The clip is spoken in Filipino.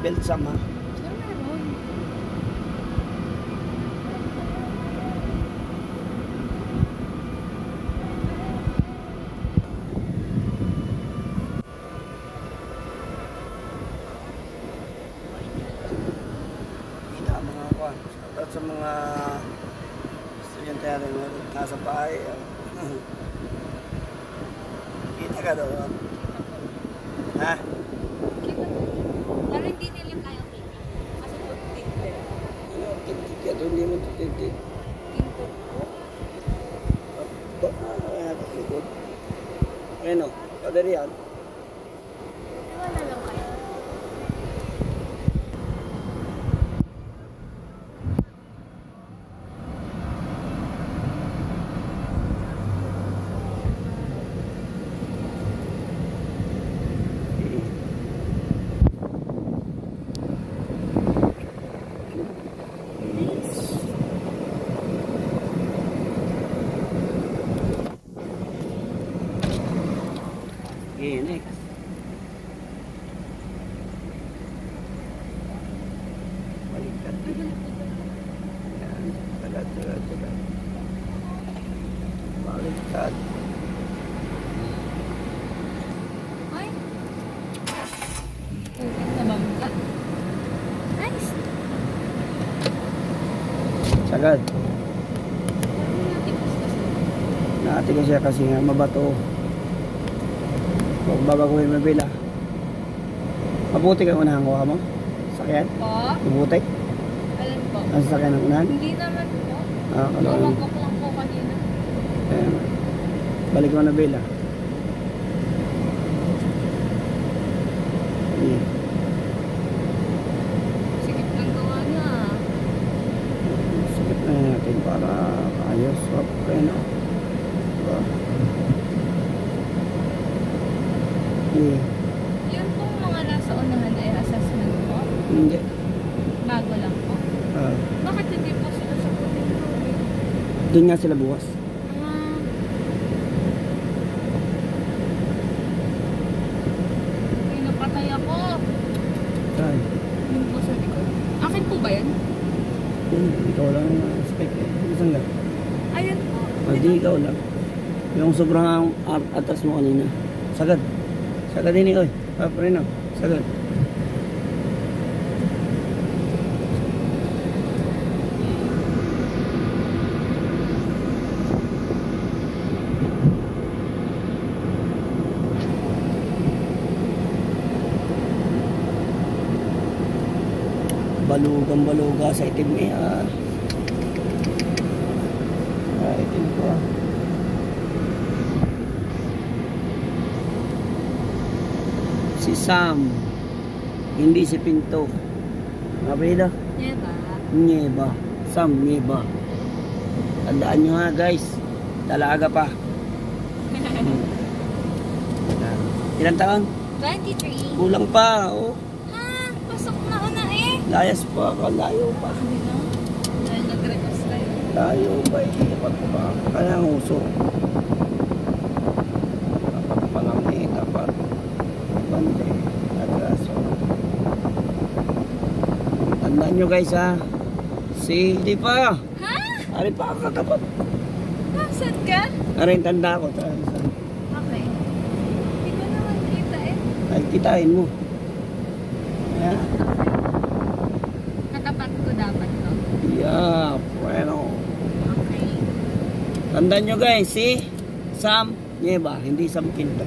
seatbelt sama. Pero meron. Kita mga kuwan. At sa mga estudyante natin nasa bahay. Kita ka doon. Ha? Kita mo. Pero hindi nila kaya kita. Kasi po tinted. Ano, tintig ka doon, hindi mo tintig. Tinted po. Likod. Ayun o, padari yan. Wala lang kayo. Okay, next. Baliktad. Yan, talat. Baliktad. Ay! Ulit na bangga. Nice! Sagad. Parang natikos kasi. Naati ko siya kasi nga mabato. Huwag babaguhin mo bila. Mabuti kang unahan ko mo? Sakyan? Po? Mabuti? Alam po. Ang sakyan ng unahan? Hindi naman po. Ah, kalawang. Lumagok lang po kanina. Balik mo na bila. Yeah. Sikip ng gawa niya. Sikip na natin para ayos. Okay na. Diba? Yeah. Yun pong mga nasa unahan ay assessment po. Hindi. Bago lang po. Bakit hindi po sila sa kuning room? Doon nga sila bukas. Ah. Ay, napatay ako. Saan? Yun po sa likod. Akin po ba yan? Ikaw lang ang expect eh. Isang lang. Ayan po. Hindi ikaw lang. Yung sobrang atas mo kanina. Sagad. Sagad din ikaw eh. Paparino. Sagad. Balugang-baluga sa itim niya. Itim ko. Si Sam, hindi si Pinto. Kapito? Diba? Nieba. Sam Nieba. Tandaan nyo ha guys. Dalaga pa. Ilang taon? 23. Kulang pa. Oh. Ha? Pasok na una eh. Layas pa. Layo pa. Hindi na. Dahil nag-request tayo. Layo pa. Ipat pa. Kaya ang uso. Dapat pa lang eh. Dapat. Bante. Atraso. Tandaan nyo guys ha. Hindi pa. Ha? Ari pa ako katapat. Nasaan ka? Ari tanda ko. Okay. Hindi ko naman kita eh. Ay, kitain mo. Yeah. Katapat ko dapat to. Yeah, bueno. Okay. Tandaan nyo guys, si Sam Nieba, hindi Sam Pinto.